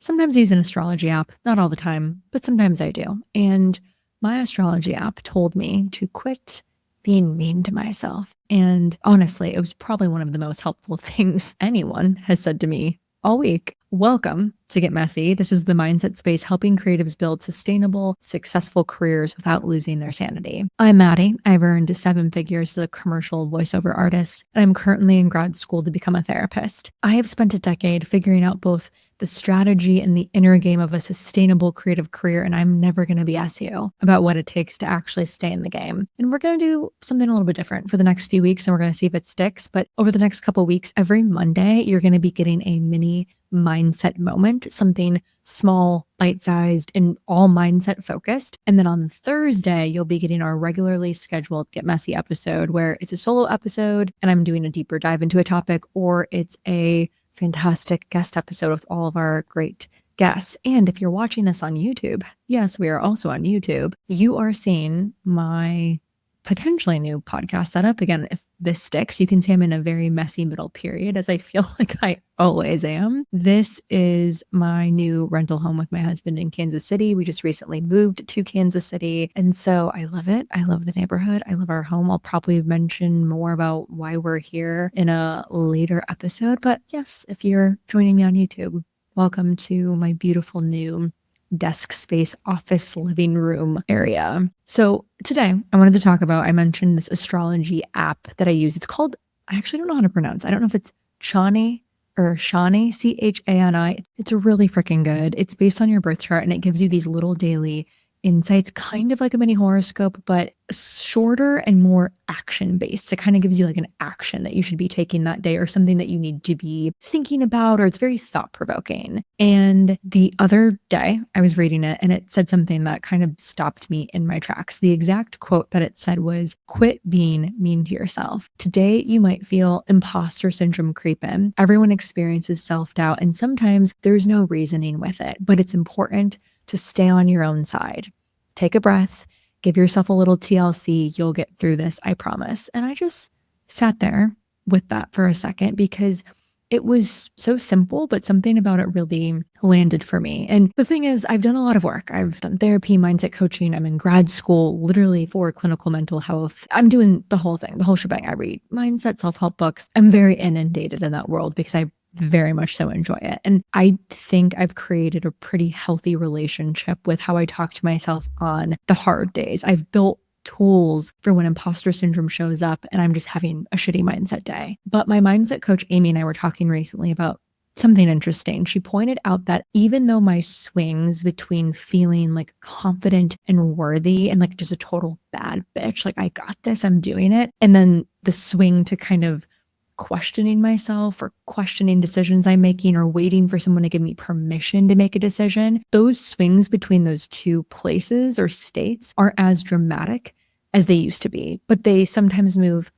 sometimes I use an astrology app, not all the time, but sometimes I do. And my astrology app told me to quit being mean to myself. And honestly, it was probably one of the most helpful things anyone has said to me all week. Welcome to Get Messy. This is the mindset space helping creatives build sustainable, successful careers without losing their sanity. I'm Maddie. I've earned 7 figures as a commercial voiceover artist, and I'm currently in grad school to become a therapist. I have spent a decade figuring out both the strategy and the inner game of a sustainable creative career, and I'm never going to BS you about what it takes to actually stay in the game. And we're going to do something a little bit different for the next few weeks, and we're going to see if it sticks. But over the next couple of weeks, every Monday, you're going to be getting a mini mindset moment, something small, bite-sized, and all mindset focused. And then on Thursday, you'll be getting our regularly scheduled Get Messy episode, where it's a solo episode and I'm doing a deeper dive into a topic, or it's a fantastic guest episode with all of our great guests. And if you're watching this on YouTube, yes, we are also on YouTube, you are seeing my potentially new podcast setup. Again, if this sticks, you can see I'm in a very messy middle period, as I feel like I always am. This is my new rental home with my husband in Kansas City. We just recently moved to Kansas City. And so I love it. I love the neighborhood. I love our home. I'll probably mention more about why we're here in a later episode. But yes, if you're joining me on YouTube, welcome to my beautiful new desk space, office, living room area. So today I wanted to talk about, I mentioned this astrology app that I use. It's called, I actually don't know how to pronounce. I don't know if it's Chani or Shani, Chani. It's really freaking good. It's based on your birth chart and it gives you these little daily insights, kind of like a mini horoscope, but shorter and more action based. It kind of gives you like an action that you should be taking that day or something that you need to be thinking about, or it's very thought provoking. And the other day I was reading it and it said something that kind of stopped me in my tracks. The exact quote that it said was, "Quit being mean to yourself. Today you might feel imposter syndrome creep in. Everyone experiences self-doubt and sometimes there's no reasoning with it, but it's important to stay on your own side. Take a breath, give yourself a little TLC. You'll get through this, I promise." And I just sat there with that for a second because it was so simple, but something about it really landed for me. And the thing is, I've done a lot of work. I've done therapy, mindset coaching. I'm in grad school, literally for clinical mental health. I'm doing the whole thing, the whole shebang. I read mindset, self-help books. I'm very inundated in that world because I very much so enjoy it. And I think I've created a pretty healthy relationship with how I talk to myself on the hard days. I've built tools for when imposter syndrome shows up and I'm just having a shitty mindset day. But my mindset coach, Amy, and I were talking recently about something interesting. She pointed out that even though my swings between feeling like confident and worthy and like just a total bad bitch, like I got this, I'm doing it, and then the swing to kind of questioning myself or questioning decisions I'm making or waiting for someone to give me permission to make a decision, those swings between those two places or states aren't as dramatic as they used to be, but they sometimes move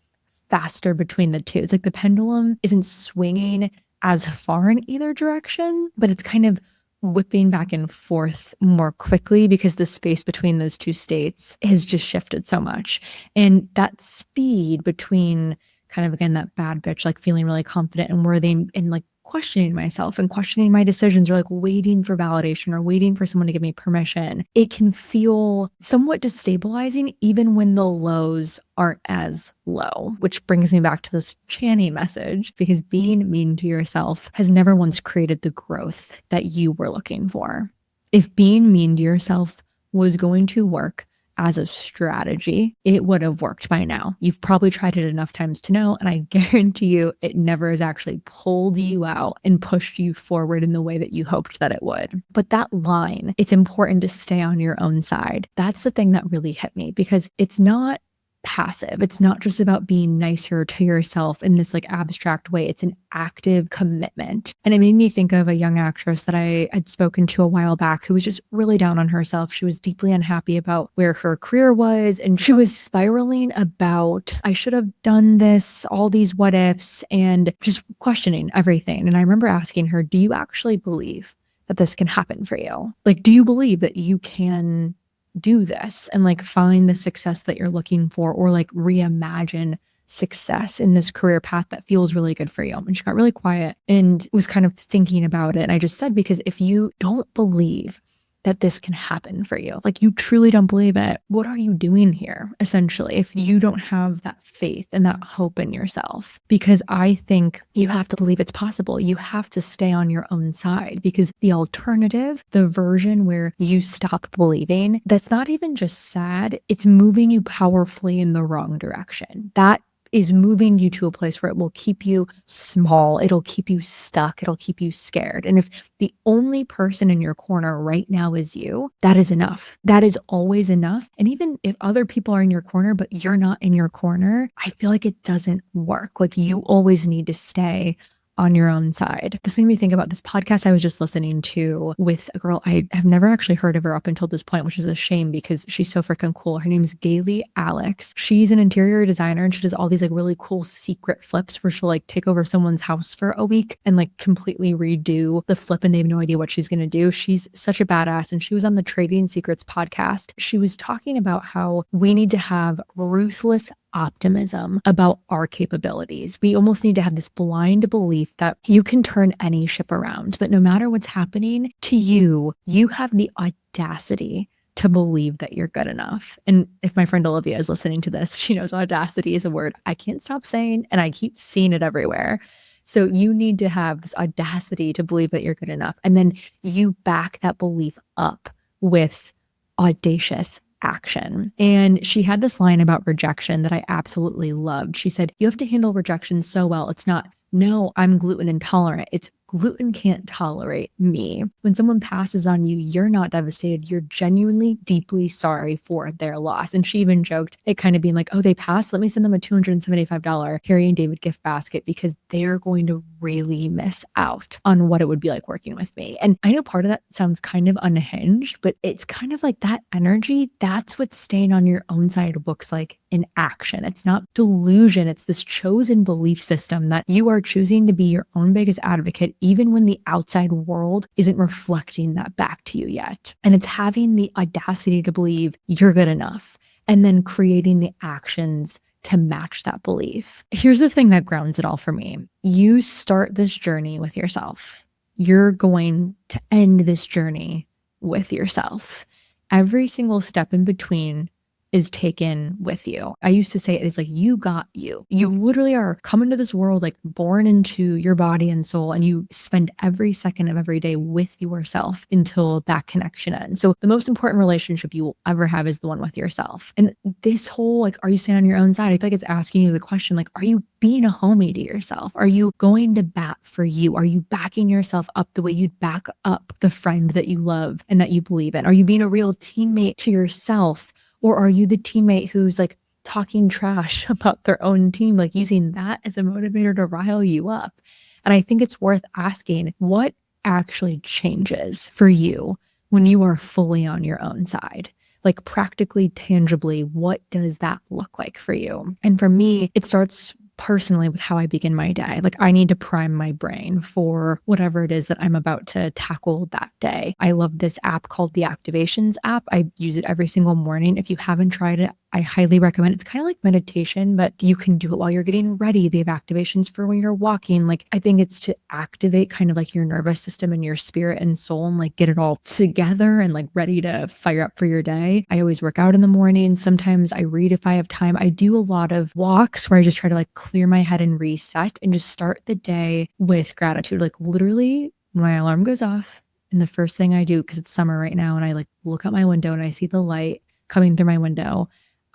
faster between the two. It's like the pendulum isn't swinging as far in either direction, but it's kind of whipping back and forth more quickly because the space between those two states has just shifted so much. And that speed between kind of, again, that bad bitch, like feeling really confident and worthy and like questioning myself and questioning my decisions, or like waiting for validation or waiting for someone to give me permission, it can feel somewhat destabilizing even when the lows aren't as low, which brings me back to this Chani message, because being mean to yourself has never once created the growth that you were looking for. If being mean to yourself was going to work as a strategy, it would have worked by now. You've probably tried it enough times to know, and I guarantee you it never has actually pulled you out and pushed you forward in the way that you hoped that it would. But that line, it's important to stay on your own side. That's the thing that really hit me, because it's not passive. It's not just about being nicer to yourself in this like abstract way. It's an active commitment. And it made me think of a young actress that I had spoken to a while back who was just really down on herself. She was deeply unhappy about where her career was, and she was spiraling about, I should have done this, all these what ifs, and just questioning everything. And I remember asking her, do you actually believe that this can happen for you? Like, do you believe that you can do this and like find the success that you're looking for, or like reimagine success in this career path that feels really good for you. And she got really quiet and was kind of thinking about it. And I just said, because if you don't believe that this can happen for you, like you truly don't believe it, what are you doing here, essentially, if you don't have that faith and that hope in yourself? Because I think you have to believe it's possible. You have to stay on your own side, because the alternative, the version where you stop believing, that's not even just sad, it's moving you powerfully in the wrong direction. That is moving you to a place where it will keep you small. It'll keep you stuck. It'll keep you scared. And if the only person in your corner right now is you, that is enough. That is always enough. And even if other people are in your corner, but you're not in your corner, I feel like it doesn't work. Like you always need to stay on your own side. This made me think about this podcast I was just listening to with a girl. I have never actually heard of her up until this point, which is a shame because she's so freaking cool. Her name is Gailey Alex. She's an interior designer and she does all these like really cool secret flips where she'll like take over someone's house for a week and like completely redo the flip and they have no idea what she's going to do. She's such a badass. And she was on the Trading Secrets podcast. She was talking about how we need to have ruthless optimism about our capabilities. We almost need to have this blind belief that you can turn any ship around, that no matter what's happening to you, you have the audacity to believe that you're good enough. And if my friend Olivia is listening to this, she knows audacity is a word I can't stop saying, and I keep seeing it everywhere. So you need to have this audacity to believe that you're good enough. And then you back that belief up with audacious action. And she had this line about rejection that I absolutely loved. She said, you have to handle rejection so well. It's not, no, I'm gluten intolerant. It's gluten can't tolerate me. When someone passes on you, you're not devastated. You're genuinely deeply sorry for their loss. And she even joked it kind of being like, oh, they passed. Let me send them a $275 Harry and David gift basket because they're going to really miss out on what it would be like working with me. And I know part of that sounds kind of unhinged, but it's kind of like that energy. That's what staying on your own side looks like in action. It's not delusion. It's this chosen belief system that you are choosing to be your own biggest advocate, even when the outside world isn't reflecting that back to you yet. And it's having the audacity to believe you're good enough and then creating the actions to match that belief. Here's the thing that grounds it all for me. You start this journey with yourself. You're going to end this journey with yourself. Every single step in between is taken with you. I used to say it is like, you got you. You literally are coming to this world, like born into your body and soul, and you spend every second of every day with yourself until that connection ends. So the most important relationship you will ever have is the one with yourself. And this whole, like, are you staying on your own side? I feel like it's asking you the question, like, are you being a homie to yourself? Are you going to bat for you? Are you backing yourself up the way you'd back up the friend that you love and that you believe in? Are you being a real teammate to yourself? Or are you the teammate who's like talking trash about their own team, like using that as a motivator to rile you up? And I think it's worth asking, what actually changes for you when you are fully on your own side? Like practically, tangibly, what does that look like for you? And for me, it starts personally with how I begin my day. Like I need to prime my brain for whatever it is that I'm about to tackle that day. I love this app called the Activations app. I use it every single morning. If you haven't tried it, I highly recommend it. It's kind of like meditation, but you can do it while you're getting ready. They have activations for when you're walking. Like I think it's to activate kind of like your nervous system and your spirit and soul and like get it all together and like ready to fire up for your day. I always work out in the morning. Sometimes I read if I have time. I do a lot of walks where I just try to like clear my head and reset and just start the day with gratitude. Like literally when my alarm goes off and the first thing I do, because it's summer right now, and I like look out my window and I see the light coming through my window,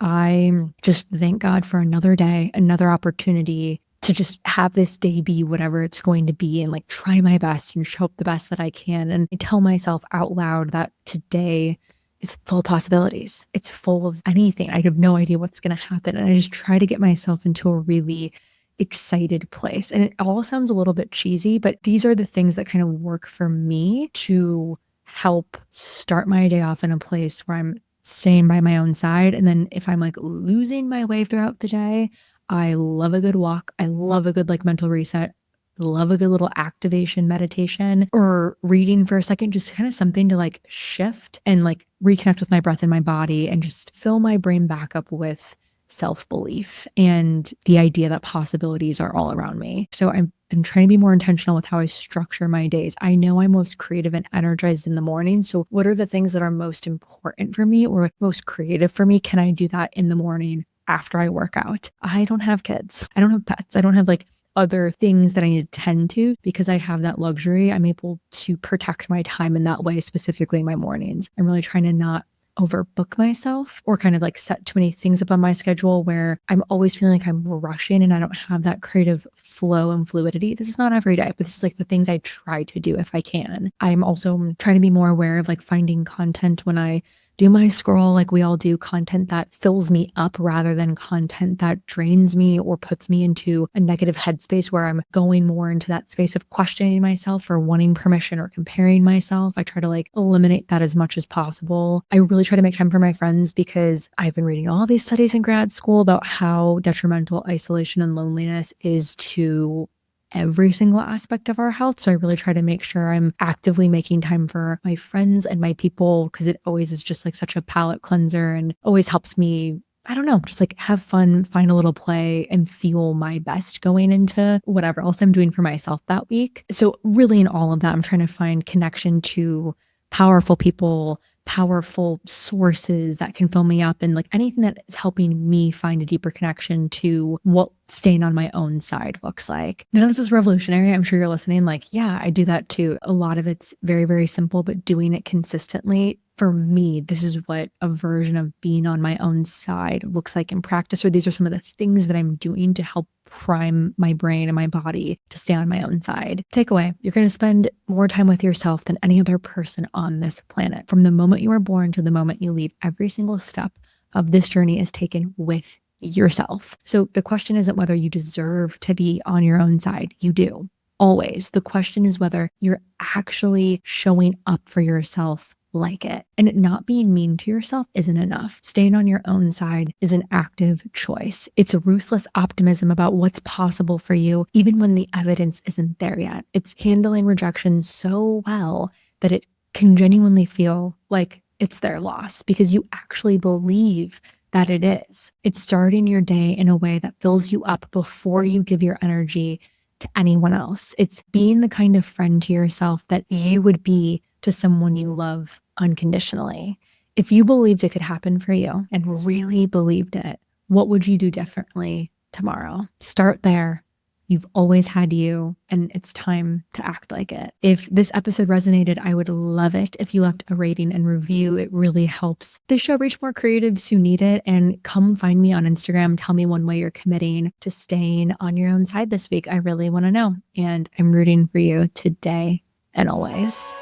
I just thank God for another day, another opportunity to just have this day be whatever it's going to be and like try my best and show up the best that I can. And I tell myself out loud that today is full of possibilities. It's full of anything. I have no idea what's going to happen. And I just try to get myself into a really excited place. And it all sounds a little bit cheesy, but these are the things that kind of work for me to help start my day off in a place where I'm staying by my own side. And then if I'm like losing my way throughout the day, I love a good walk. I love a good like mental reset. Love a good little activation meditation or reading for a second, just kind of something to like shift and like reconnect with my breath and my body and just fill my brain back up with self-belief and the idea that possibilities are all around me. So I've been trying to be more intentional with how I structure my days. I know I'm most creative and energized in the morning. So what are the things that are most important for me or most creative for me? Can I do that in the morning after I work out? I don't have kids. I don't have pets. I don't have like other things that I need to tend to because I have that luxury. I'm able to protect my time in that way, specifically in my mornings. I'm really trying to not overbook myself or kind of like set too many things up on my schedule where I'm always feeling like I'm rushing and I don't have that creative flow and fluidity. This is not every day, but this is like the things I try to do if I can. I'm also trying to be more aware of like finding content when I do my scroll, like we all do, content that fills me up rather than content that drains me or puts me into a negative headspace where I'm going more into that space of questioning myself or wanting permission or comparing myself. I try to like eliminate that as much as possible. I really try to make time for my friends because I've been reading all these studies in grad school about how detrimental isolation and loneliness is to every single aspect of our health. So I really try to make sure I'm actively making time for my friends and my people because it always is just like such a palate cleanser and always helps me, I don't know, just like have fun, find a little play and feel my best going into whatever else I'm doing for myself that week. So really in all of that, I'm trying to find connection to powerful people, powerful sources that can fill me up and like anything that is helping me find a deeper connection to what staying on my own side looks like. None of this is revolutionary. I'm sure you're listening like, yeah, I do that too. A lot of it's very, very simple, but doing it consistently, for me, this is what a version of being on my own side looks like in practice, or these are some of the things that I'm doing to help prime my brain and my body to stay on my own side. Takeaway, you're going to spend more time with yourself than any other person on this planet. From the moment you are born to the moment you leave, every single step of this journey is taken with yourself. So the question isn't whether you deserve to be on your own side. You do, always. The question is whether you're actually showing up for yourself like it. And not being mean to yourself isn't enough. Staying on your own side is an active choice. It's a ruthless optimism about what's possible for you, even when the evidence isn't there yet. It's handling rejection so well that it can genuinely feel like it's their loss because you actually believe that it is. It's starting your day in a way that fills you up before you give your energy to anyone else. It's being the kind of friend to yourself that you would be to someone you love unconditionally. If you believed it could happen for you and really believed it, what would you do differently tomorrow? Start there. You've always had you, and it's time to act like it. If this episode resonated, I would love it if you left a rating and review. It really helps this show reach more creatives who need it. And come find me on Instagram. Tell me one way you're committing to staying on your own side this week. I really want to know. And I'm rooting for you today and always.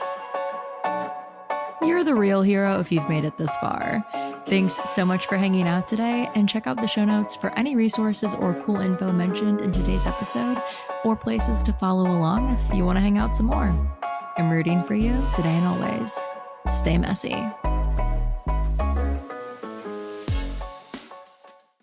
You're the real hero if you've made it this far. Thanks so much for hanging out today, and check out the show notes for any resources or cool info mentioned in today's episode or places to follow along if you want to hang out some more. I'm rooting for you today and always. Stay messy.